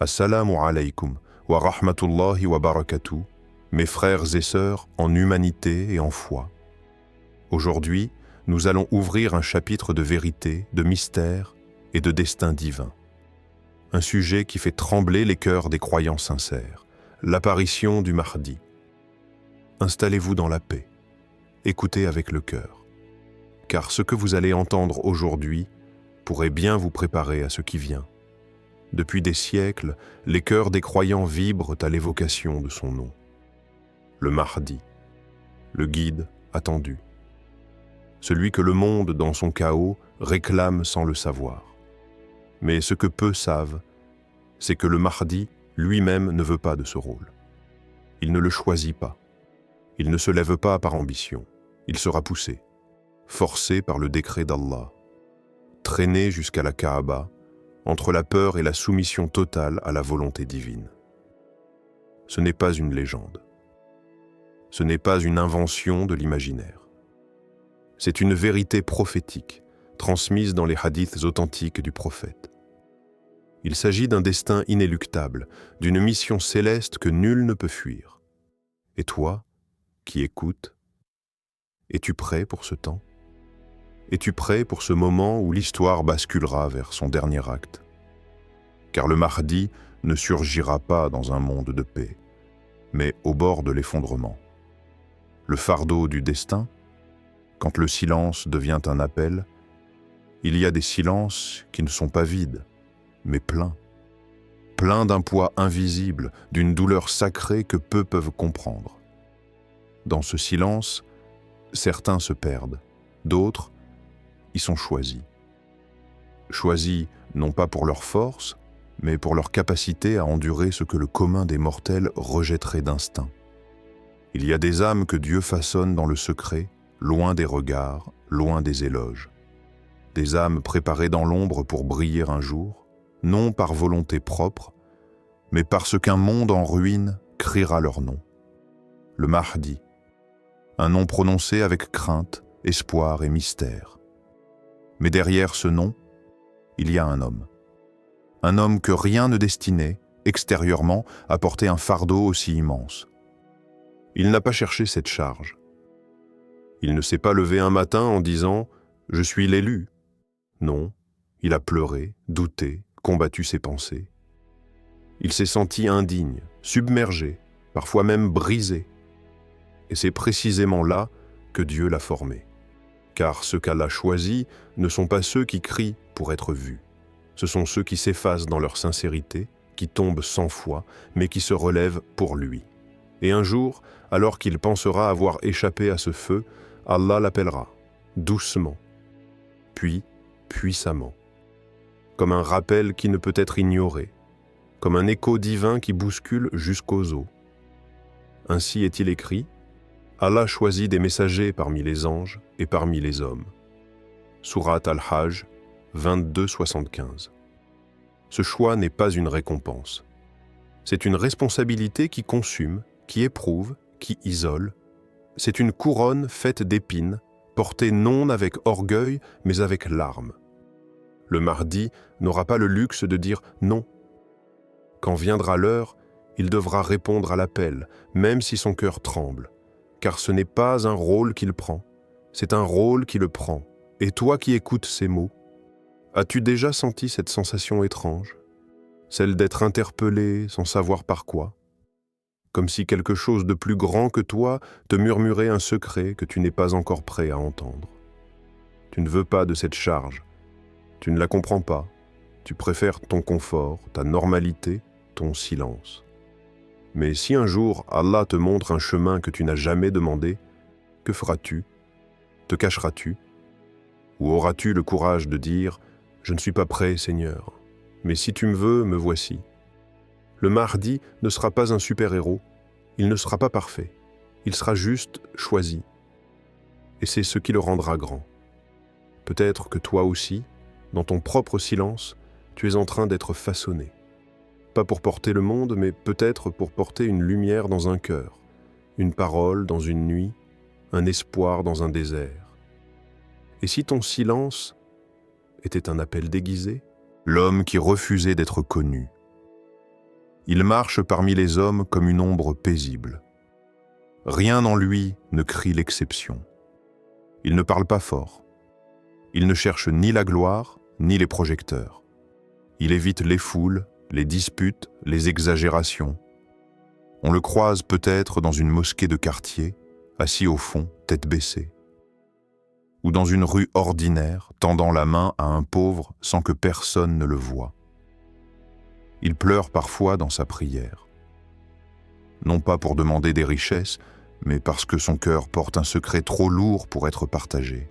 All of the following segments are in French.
Assalamu alaikum wa rahmatullahi wa barakatuh, mes frères et sœurs en humanité et en foi. Aujourd'hui, nous allons ouvrir un chapitre de vérité, de mystère et de destin divin. Un sujet qui fait trembler les cœurs des croyants sincères, l'apparition du Mahdi. Installez-vous dans la paix, écoutez avec le cœur, car ce que vous allez entendre aujourd'hui pourrait bien vous préparer à ce qui vient. Depuis des siècles, les cœurs des croyants vibrent à l'évocation de son nom. Le Mahdi, le guide attendu. Celui que le monde, dans son chaos, réclame sans le savoir. Mais ce que peu savent, c'est que le Mahdi lui-même ne veut pas de ce rôle. Il ne le choisit pas. Il ne se lève pas par ambition. Il sera poussé, forcé par le décret d'Allah, traîné jusqu'à la Kaaba, entre la peur et la soumission totale à la volonté divine. Ce n'est pas une légende. Ce n'est pas une invention de l'imaginaire. C'est une vérité prophétique, transmise dans les hadiths authentiques du prophète. Il s'agit d'un destin inéluctable, d'une mission céleste que nul ne peut fuir. Et toi, qui écoutes, es-tu prêt pour ce temps ? Es-tu prêt pour ce moment où l'histoire basculera vers son dernier acte ? Car le Mahdi ne surgira pas dans un monde de paix, mais au bord de l'effondrement. Le fardeau du destin, quand le silence devient un appel, il y a des silences qui ne sont pas vides, mais pleins. Pleins d'un poids invisible, d'une douleur sacrée que peu peuvent comprendre. Dans ce silence, certains se perdent, d'autres y sont choisis. Choisis non pas pour leur force, mais pour leur capacité à endurer ce que le commun des mortels rejetterait d'instinct. Il y a des âmes que Dieu façonne dans le secret, loin des regards, loin des éloges. Des âmes préparées dans l'ombre pour briller un jour, non par volonté propre, mais parce qu'un monde en ruine criera leur nom. Le Mahdi, un nom prononcé avec crainte, espoir et mystère. Mais derrière ce nom, il y a un homme. Un homme que rien ne destinait, extérieurement, à porter un fardeau aussi immense. Il n'a pas cherché cette charge. Il ne s'est pas levé un matin en disant « Je suis l'élu ». Non, il a pleuré, douté, combattu ses pensées. Il s'est senti indigne, submergé, parfois même brisé. Et c'est précisément là que Dieu l'a formé. Car ceux qu'Allah choisit ne sont pas ceux qui crient pour être vus. Ce sont ceux qui s'effacent dans leur sincérité, qui tombent sans foi, mais qui se relèvent pour lui. Et un jour, alors qu'il pensera avoir échappé à ce feu, Allah l'appellera, doucement, puis puissamment, comme un rappel qui ne peut être ignoré, comme un écho divin qui bouscule jusqu'aux os. Ainsi est-il écrit, Allah choisit des messagers parmi les anges et parmi les hommes. Sourate Al-Hajj 22-75. Ce choix n'est pas une récompense. C'est une responsabilité qui consume, qui éprouve, qui isole. C'est une couronne faite d'épines, portée non avec orgueil, mais avec larmes. Le Mahdi n'aura pas le luxe de dire non. Quand viendra l'heure, il devra répondre à l'appel, même si son cœur tremble. Car ce n'est pas un rôle qu'il prend, c'est un rôle qui le prend. Et toi qui écoutes ces mots, as-tu déjà senti cette sensation étrange, celle d'être interpellé sans savoir par quoi, comme si quelque chose de plus grand que toi te murmurait un secret que tu n'es pas encore prêt à entendre. Tu ne veux pas de cette charge, tu ne la comprends pas, tu préfères ton confort, ta normalité, ton silence. Mais si un jour Allah te montre un chemin que tu n'as jamais demandé, que feras-tu ? Te cacheras-tu ? Ou auras-tu le courage de dire « Je ne suis pas prêt, Seigneur, mais si tu me veux, me voici ». Le Mahdi ne sera pas un super-héros, il ne sera pas parfait, il sera juste choisi. Et c'est ce qui le rendra grand. Peut-être que toi aussi, dans ton propre silence, tu es en train d'être façonné. Pas pour porter le monde, mais peut-être pour porter une lumière dans un cœur, une parole dans une nuit, un espoir dans un désert. Et si ton silence était un appel déguisé ? L'homme qui refusait d'être connu, Il marche parmi les hommes comme une ombre paisible. Rien en lui ne crie l'exception. Il ne parle pas fort. Il ne cherche ni la gloire, ni les projecteurs. Il évite les foules, les disputes, les exagérations. On le croise peut-être dans une mosquée de quartier, assis au fond, tête baissée. Ou dans une rue ordinaire, tendant la main à un pauvre sans que personne ne le voie. Il pleure parfois dans sa prière. Non pas pour demander des richesses, mais parce que son cœur porte un secret trop lourd pour être partagé.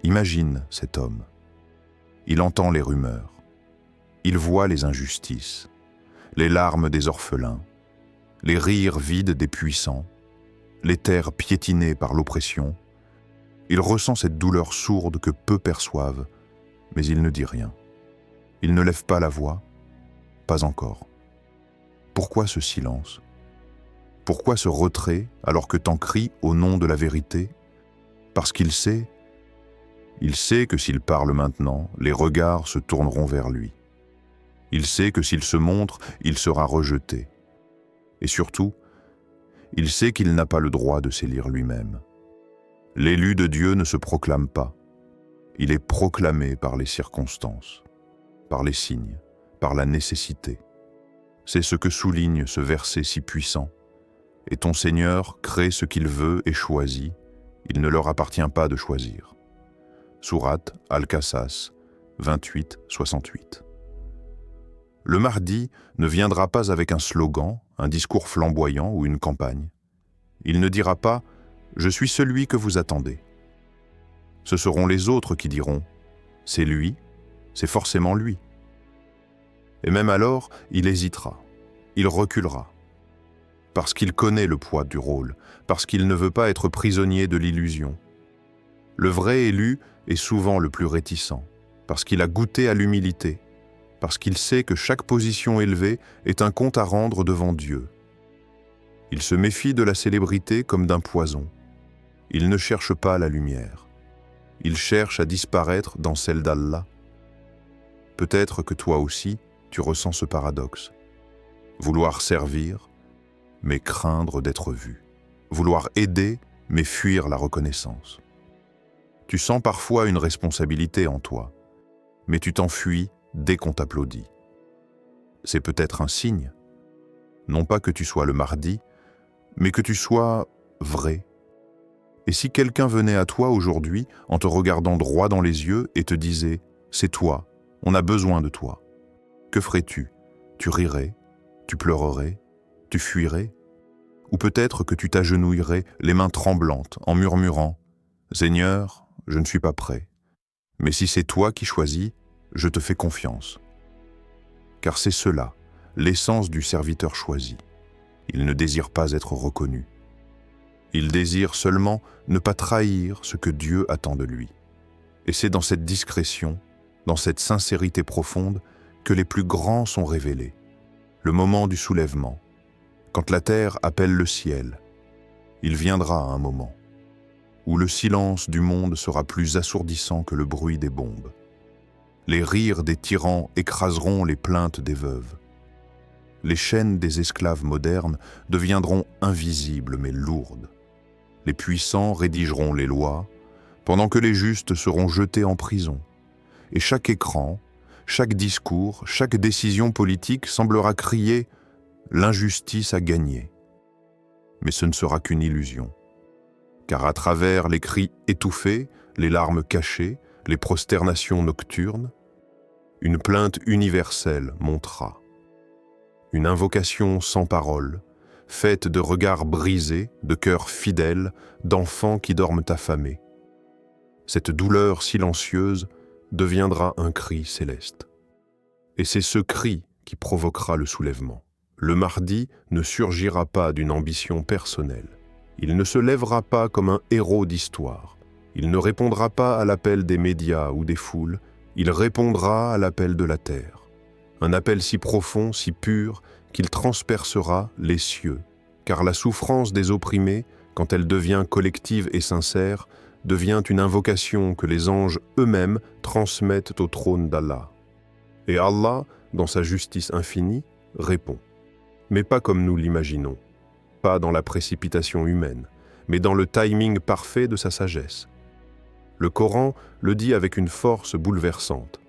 Imagine cet homme. Il entend les rumeurs. Il voit les injustices, les larmes des orphelins, les rires vides des puissants, les terres piétinées par l'oppression. Il ressent cette douleur sourde que peu perçoivent, mais il ne dit rien. Il ne lève pas la voix, pas encore. Pourquoi ce silence? Pourquoi ce retrait alors que t'en cries au nom de la vérité? Parce qu'il sait que s'il parle maintenant, les regards se tourneront vers lui. Il sait que s'il se montre, il sera rejeté. Et surtout, il sait qu'il n'a pas le droit de s'élire lui-même. L'élu de Dieu ne se proclame pas. Il est proclamé par les circonstances, par les signes, par la nécessité. C'est ce que souligne ce verset si puissant. Et ton Seigneur crée ce qu'il veut et choisit. Il ne leur appartient pas de choisir. Sourate Al-Qasas 28-68. Le Mahdi ne viendra pas avec un slogan, un discours flamboyant ou une campagne. Il ne dira pas « Je suis celui que vous attendez ». Ce seront les autres qui diront « C'est lui, c'est forcément lui ». Et même alors, il hésitera, il reculera. Parce qu'il connaît le poids du rôle, parce qu'il ne veut pas être prisonnier de l'illusion. Le vrai élu est souvent le plus réticent, parce qu'il a goûté à l'humilité, parce qu'il sait que chaque position élevée est un compte à rendre devant Dieu. Il se méfie de la célébrité comme d'un poison. Il ne cherche pas la lumière. Il cherche à disparaître dans celle d'Allah. Peut-être que toi aussi, tu ressens ce paradoxe. Vouloir servir, mais craindre d'être vu. Vouloir aider, mais fuir la reconnaissance. Tu sens parfois une responsabilité en toi, mais tu t'enfuis dès qu'on t'applaudit. C'est peut-être un signe, non pas que tu sois le Mahdi, mais que tu sois vrai. Et si quelqu'un venait à toi aujourd'hui en te regardant droit dans les yeux et te disait « C'est toi, on a besoin de toi », que ferais-tu? Tu rirais? Tu pleurerais? Tu fuirais? Ou peut-être que tu t'agenouillerais, les mains tremblantes, en murmurant « Seigneur, je ne suis pas prêt. Mais si c'est toi qui choisis, je te fais confiance. » Car c'est cela, l'essence du serviteur choisi. Il ne désire pas être reconnu. Il désire seulement ne pas trahir ce que Dieu attend de lui. Et c'est dans cette discrétion, dans cette sincérité profonde, que les plus grands sont révélés. Le moment du soulèvement, quand la terre appelle le ciel, il viendra un moment où le silence du monde sera plus assourdissant que le bruit des bombes. Les rires des tyrans écraseront les plaintes des veuves. Les chaînes des esclaves modernes deviendront invisibles mais lourdes. Les puissants rédigeront les lois, pendant que les justes seront jetés en prison. Et chaque écran, chaque discours, chaque décision politique semblera crier « l'injustice a gagné ». Mais ce ne sera qu'une illusion. Car à travers les cris étouffés, les larmes cachées, les prosternations nocturnes, une plainte universelle montera. Une invocation sans parole, faite de regards brisés, de cœurs fidèles, d'enfants qui dorment affamés. Cette douleur silencieuse deviendra un cri céleste. Et c'est ce cri qui provoquera le soulèvement. Le Mahdi ne surgira pas d'une ambition personnelle. Il ne se lèvera pas comme un héros d'histoire. Il ne répondra pas à l'appel des médias ou des foules. Il répondra à l'appel de la terre. Un appel si profond, si pur, qu'il transpercera les cieux. Car la souffrance des opprimés, quand elle devient collective et sincère, devient une invocation que les anges eux-mêmes transmettent au trône d'Allah. Et Allah, dans sa justice infinie, répond. mais pas comme nous l'imaginons, pas dans la précipitation humaine, mais dans le timing parfait de sa sagesse. Le Coran le dit avec une force bouleversante.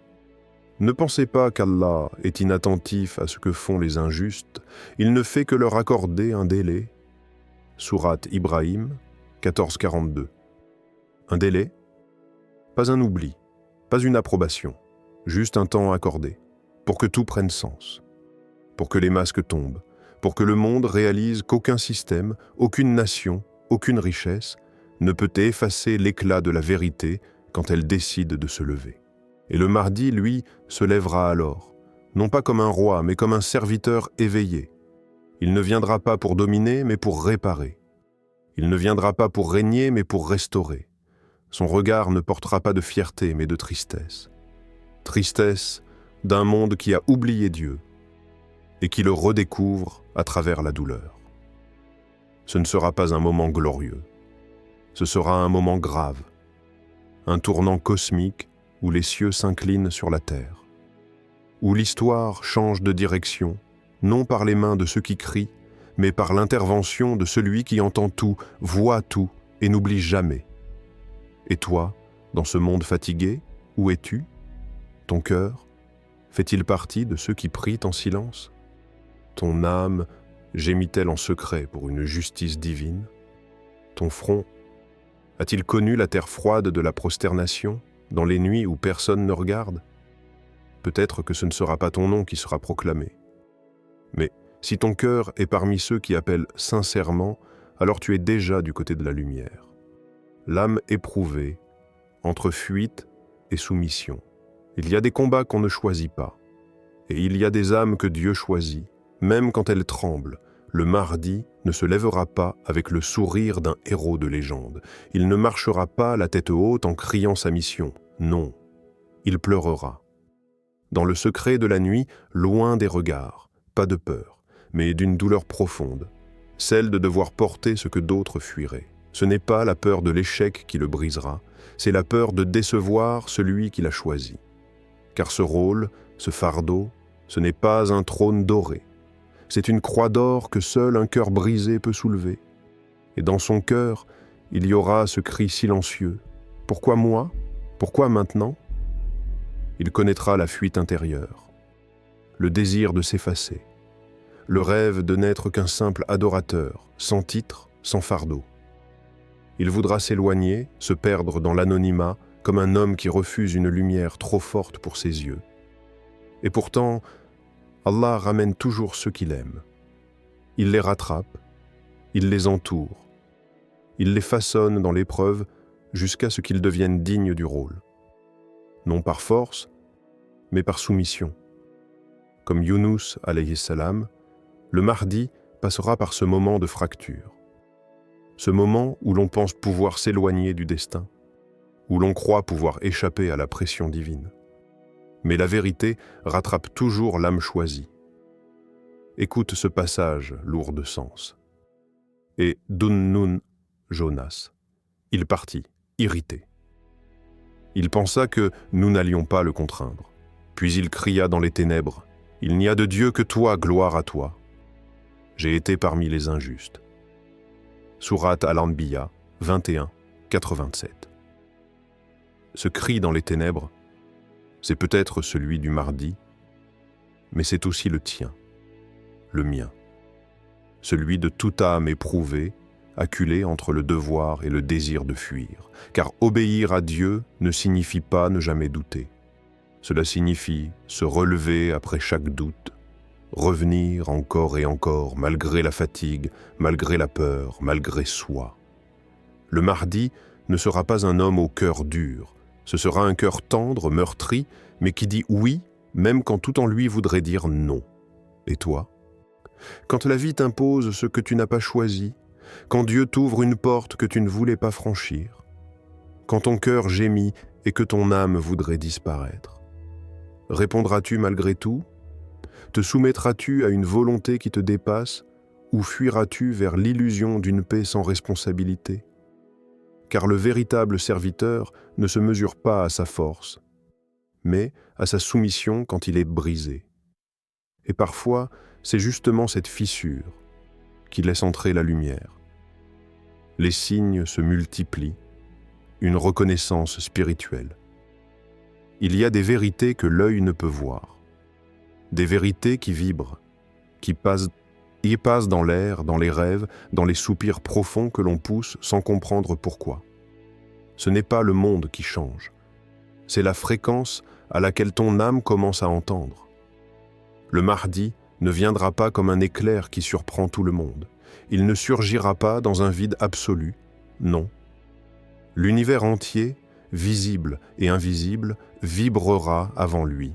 Ne pensez pas qu'Allah est inattentif à ce que font les injustes, il ne fait que leur accorder un délai. Sourate Ibrahim, 14-42. Un délai? Pas un oubli, pas une approbation, juste un temps accordé, pour que tout prenne sens, pour que les masques tombent, pour que le monde réalise qu'aucun système, aucune nation, aucune richesse ne peut effacer l'éclat de la vérité quand elle décide de se lever. Et le Mahdi, lui, se lèvera alors, non pas comme un roi, mais comme un serviteur éveillé. Il ne viendra pas pour dominer, mais pour réparer. Il ne viendra pas pour régner, mais pour restaurer. Son regard ne portera pas de fierté, mais de tristesse. Tristesse d'un monde qui a oublié Dieu et qui le redécouvre à travers la douleur. Ce ne sera pas un moment glorieux. Ce sera un moment grave, un tournant cosmique où les cieux s'inclinent sur la terre, où l'histoire change de direction, non par les mains de ceux qui crient, mais par l'intervention de celui qui entend tout, voit tout et n'oublie jamais. Et toi, dans ce monde fatigué, où es-tu? Ton cœur fait-il partie de ceux qui prient en silence? Ton âme gémit-elle en secret pour une justice divine? Ton front a-t-il connu la terre froide de la prosternation, dans les nuits où personne ne regarde? Peut-être que ce ne sera pas ton nom qui sera proclamé. Mais si ton cœur est parmi ceux qui appellent sincèrement, alors tu es déjà du côté de la lumière. L'âme éprouvée, entre fuite et soumission. Il y a des combats qu'on ne choisit pas. Et il y a des âmes que Dieu choisit, même quand elles tremblent. Le Mahdi ne se lèvera pas avec le sourire d'un héros de légende. Il ne marchera pas la tête haute en criant sa mission. Non, il pleurera. Dans le secret de la nuit, loin des regards, pas de peur, mais d'une douleur profonde, celle de devoir porter ce que d'autres fuiraient. Ce n'est pas la peur de l'échec qui le brisera, c'est la peur de décevoir celui qui l'a choisi. Car ce rôle, ce fardeau, ce n'est pas un trône doré. C'est une croix d'or que seul un cœur brisé peut soulever. Et dans son cœur, il y aura ce cri silencieux. Pourquoi moi? Pourquoi maintenant? Il connaîtra la fuite intérieure, le désir de s'effacer, le rêve de n'être qu'un simple adorateur, sans titre, sans fardeau. Il voudra s'éloigner, se perdre dans l'anonymat, comme un homme qui refuse une lumière trop forte pour ses yeux. Et pourtant, Allah ramène toujours ceux qu'il aime. Il les rattrape, il les entoure, il les façonne dans l'épreuve jusqu'à ce qu'ils deviennent dignes du rôle. Non par force, mais par soumission. Comme Yunus alayhi salam, le Mahdi passera par ce moment de fracture. Ce moment où l'on pense pouvoir s'éloigner du destin, où l'on croit pouvoir échapper à la pression divine. Mais la vérité rattrape toujours l'âme choisie. Écoute ce passage lourd de sens. Et Dunnun, Jonas, il partit, irrité. Il pensa que nous n'allions pas le contraindre. Puis il cria dans les ténèbres, « Il n'y a de Dieu que toi, gloire à toi. J'ai été parmi les injustes. » Sourate Al-Anbiya, 21, 87. Ce cri dans les ténèbres, c'est peut-être celui du Mahdi, mais c'est aussi le tien, le mien, celui de toute âme éprouvée, acculée entre le devoir et le désir de fuir, car obéir à Dieu ne signifie pas ne jamais douter. Cela signifie se relever après chaque doute, revenir encore et encore, malgré la fatigue, malgré la peur, malgré soi. Le Mahdi ne sera pas un homme au cœur dur, ce sera un cœur tendre, meurtri, mais qui dit oui, même quand tout en lui voudrait dire non. Et toi? Quand la vie t'impose ce que tu n'as pas choisi, quand Dieu t'ouvre une porte que tu ne voulais pas franchir, quand ton cœur gémit et que ton âme voudrait disparaître, répondras-tu malgré tout? Te soumettras-tu à une volonté qui te dépasse ou fuiras-tu vers l'illusion d'une paix sans responsabilité? Car le véritable serviteur ne se mesure pas à sa force, mais à sa soumission quand il est brisé. Et parfois, c'est justement cette fissure qui laisse entrer la lumière. Les signes se multiplient, une reconnaissance spirituelle. Il y a des vérités que l'œil ne peut voir, des vérités qui vibrent, qui passent dans l'air, dans les rêves, dans les soupirs profonds que l'on pousse sans comprendre pourquoi. Ce n'est pas le monde qui change, c'est la fréquence à laquelle ton âme commence à entendre. Le Mahdi ne viendra pas comme un éclair qui surprend tout le monde. Il ne surgira pas dans un vide absolu, non. L'univers entier, visible et invisible, vibrera avant lui.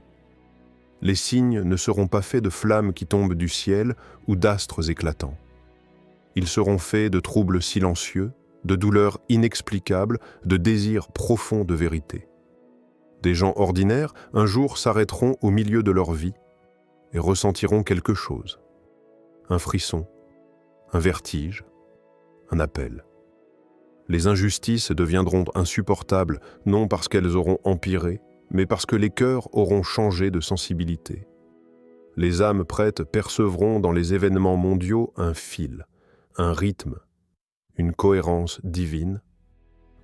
Les signes ne seront pas faits de flammes qui tombent du ciel ou d'astres éclatants. Ils seront faits de troubles silencieux, de douleurs inexplicables, de désirs profonds de vérité. Des gens ordinaires, un jour, s'arrêteront au milieu de leur vie et ressentiront quelque chose. Un frisson, un vertige, un appel. Les injustices deviendront insupportables, non parce qu'elles auront empiré, mais parce que les cœurs auront changé de sensibilité. Les âmes prêtes percevront dans les événements mondiaux un fil, un rythme, une cohérence divine,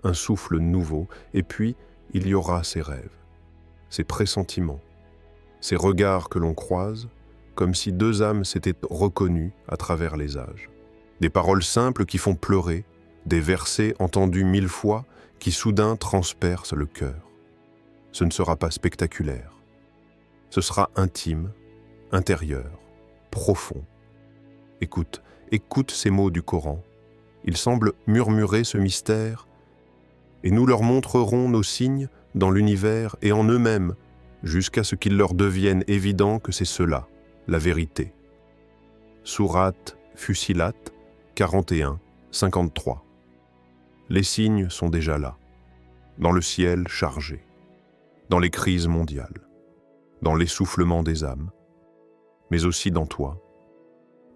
un souffle nouveau, et puis il y aura ces rêves, ces pressentiments, ces regards que l'on croise, comme si deux âmes s'étaient reconnues à travers les âges. Des paroles simples qui font pleurer, des versets entendus 1000 fois qui soudain transpercent le cœur. Ce ne sera pas spectaculaire. Ce sera intime, intérieur, profond. Écoute ces mots du Coran. Ils semblent murmurer ce mystère, et nous leur montrerons nos signes dans l'univers et en eux-mêmes, jusqu'à ce qu'il leur devienne évident que c'est cela, la vérité. Sourate Fussilat 41, 53. Les signes sont déjà là, dans le ciel chargé, dans les crises mondiales, dans l'essoufflement des âmes, mais aussi dans toi.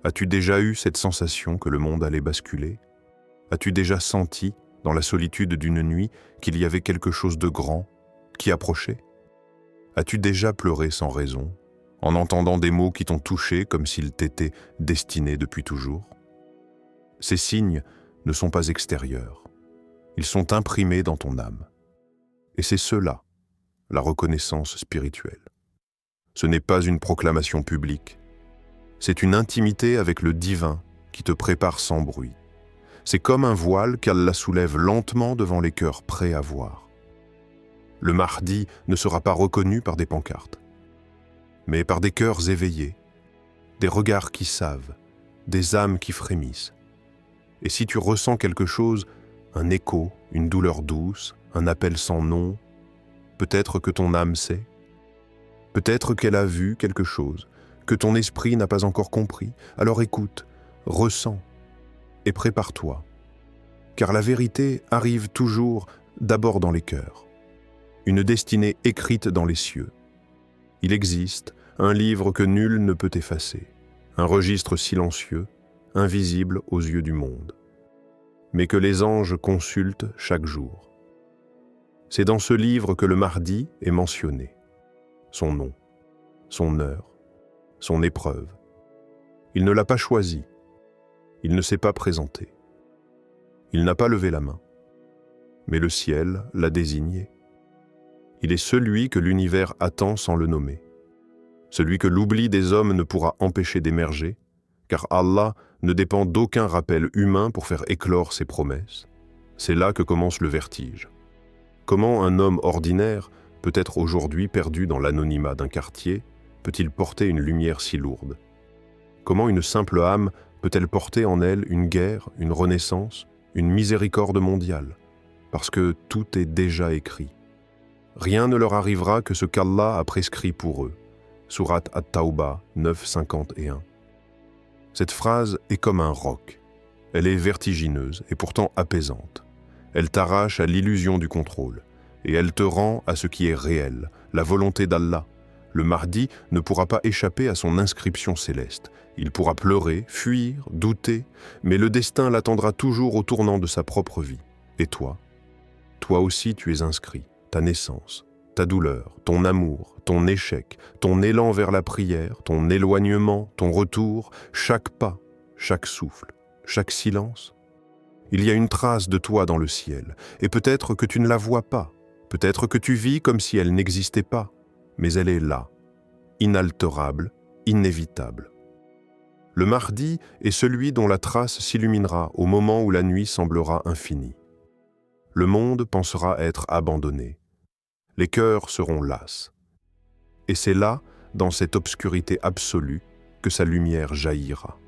As-tu déjà eu cette sensation que le monde allait basculer? As-tu déjà senti, dans la solitude d'une nuit, qu'il y avait quelque chose de grand qui approchait? As-tu déjà pleuré sans raison, en entendant des mots qui t'ont touché comme s'ils t'étaient destinés depuis toujours? Ces signes ne sont pas extérieurs. Ils sont imprimés dans ton âme. Et c'est cela, la reconnaissance spirituelle. Ce n'est pas une proclamation publique. C'est une intimité avec le divin qui te prépare sans bruit. C'est comme un voile qu'Allah soulève lentement devant les cœurs prêts à voir. Le Mahdi ne sera pas reconnu par des pancartes, mais par des cœurs éveillés, des regards qui savent, des âmes qui frémissent. Et si tu ressens quelque chose, un écho, une douleur douce, un appel sans nom, peut-être que ton âme sait, peut-être qu'elle a vu quelque chose, que ton esprit n'a pas encore compris, alors écoute, ressens et prépare-toi, car la vérité arrive toujours d'abord dans les cœurs, une destinée écrite dans les cieux. Il existe un livre que nul ne peut effacer, un registre silencieux, invisible aux yeux du monde, mais que les anges consultent chaque jour. C'est dans ce livre que le Mahdi est mentionné, son nom, son heure, son épreuve. Il ne l'a pas choisi, il ne s'est pas présenté. Il n'a pas levé la main, mais le ciel l'a désigné. Il est celui que l'univers attend sans le nommer, celui que l'oubli des hommes ne pourra empêcher d'émerger, car Allah ne dépend d'aucun rappel humain pour faire éclore ses promesses. C'est là que commence le vertige. Comment un homme ordinaire, peut-être aujourd'hui perdu dans l'anonymat d'un quartier, peut-il porter une lumière si lourde? Comment une simple âme peut-elle porter en elle une guerre, une renaissance, une miséricorde mondiale? Parce que tout est déjà écrit. Rien ne leur arrivera que ce qu'Allah a prescrit pour eux. Sourate At-Tawbah 9:51. Cette phrase est comme un roc. Elle est vertigineuse et pourtant apaisante. Elle t'arrache à l'illusion du contrôle et elle te rend à ce qui est réel, la volonté d'Allah. Le Mahdi ne pourra pas échapper à son inscription céleste. Il pourra pleurer, fuir, douter, mais le destin l'attendra toujours au tournant de sa propre vie. Et toi? Toi aussi tu es inscrit, ta naissance, ta douleur, ton amour, ton échec, ton élan vers la prière, ton éloignement, ton retour, chaque pas, chaque souffle, chaque silence. Il y a une trace de toi dans le ciel, et peut-être que tu ne la vois pas, peut-être que tu vis comme si elle n'existait pas, mais elle est là, inaltérable, inévitable. Le Mahdi est celui dont la trace s'illuminera au moment où la nuit semblera infinie. Le monde pensera être abandonné. Les cœurs seront lasses. Et c'est là, dans cette obscurité absolue, que sa lumière jaillira.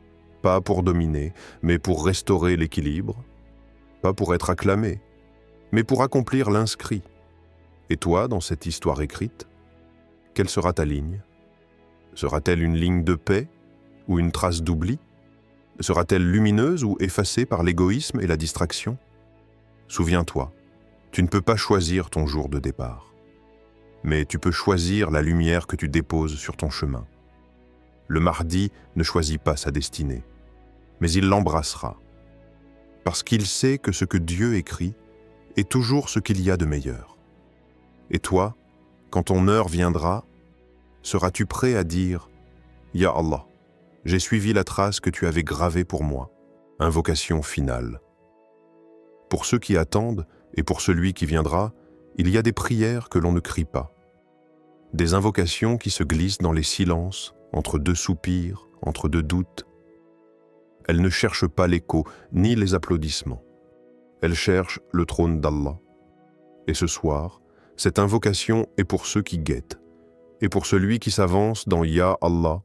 Pas pour dominer, mais pour restaurer l'équilibre. Pas pour être acclamé, mais pour accomplir l'inscrit. Et toi, dans cette histoire écrite, quelle sera ta ligne? Sera-t-elle une ligne de paix ou une trace d'oubli? Sera-t-elle lumineuse ou effacée par l'égoïsme et la distraction? Souviens-toi, tu ne peux pas choisir ton jour de départ. Mais tu peux choisir la lumière que tu déposes sur ton chemin. Le Mahdi ne choisit pas sa destinée, mais il l'embrassera. Parce qu'il sait que ce que Dieu écrit est toujours ce qu'il y a de meilleur. Et toi, quand ton heure viendra, seras-tu prêt à dire « Ya Allah, j'ai suivi la trace que tu avais gravée pour moi », invocation finale. Pour ceux qui attendent et pour celui qui viendra, il y a des prières que l'on ne crie pas. Des invocations qui se glissent dans les silences, entre deux soupirs, entre deux doutes. Elles ne cherchent pas l'écho, ni les applaudissements. Elles cherchent le trône d'Allah. Et ce soir, cette invocation est pour ceux qui guettent, et pour celui qui s'avance dans Ya Allah,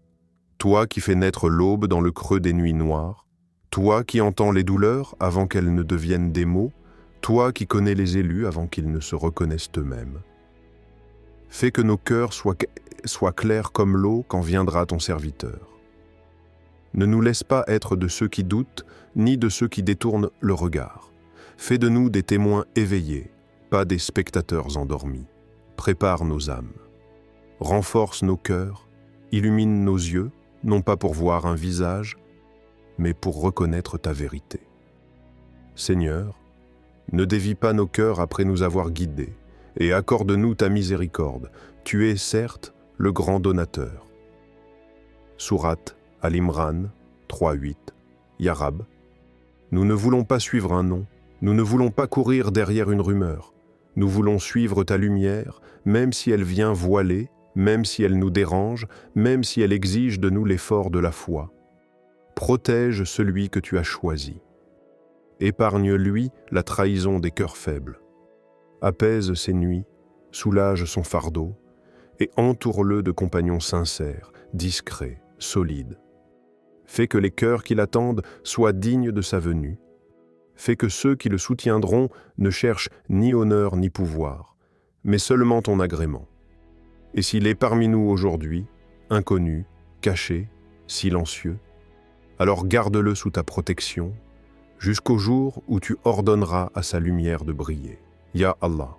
toi qui fais naître l'aube dans le creux des nuits noires, toi qui entends les douleurs avant qu'elles ne deviennent des mots, toi qui connais les élus avant qu'ils ne se reconnaissent eux-mêmes. Fais que nos cœurs soient clairs comme l'eau quand viendra ton serviteur. Ne nous laisse pas être de ceux qui doutent, ni de ceux qui détournent le regard. Fais de nous des témoins éveillés, pas des spectateurs endormis. Prépare nos âmes. Renforce nos cœurs, illumine nos yeux, non pas pour voir un visage, mais pour reconnaître ta vérité. Seigneur, ne dévie pas nos cœurs après nous avoir guidés, et accorde-nous ta miséricorde. Tu es certes le grand donateur. Sourate Al-Imran 3.8. Ya Rab, nous ne voulons pas suivre un nom, nous ne voulons pas courir derrière une rumeur. Nous voulons suivre ta lumière, même si elle vient voiler, même si elle nous dérange, même si elle exige de nous l'effort de la foi. Protège celui que tu as choisi. Épargne-lui la trahison des cœurs faibles. Apaise ses nuits, soulage son fardeau, et entoure-le de compagnons sincères, discrets, solides. Fais que les cœurs qui l'attendent soient dignes de sa venue. Fais que ceux qui le soutiendront ne cherchent ni honneur ni pouvoir, mais seulement ton agrément. Et s'il est parmi nous aujourd'hui, inconnu, caché, silencieux, alors garde-le sous ta protection, jusqu'au jour où tu ordonneras à sa lumière de briller. Ya Allah,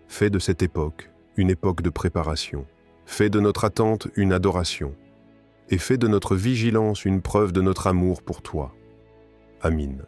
fais de cette époque une époque de préparation, fais de notre attente une adoration, et fais de notre vigilance une preuve de notre amour pour toi. Amin.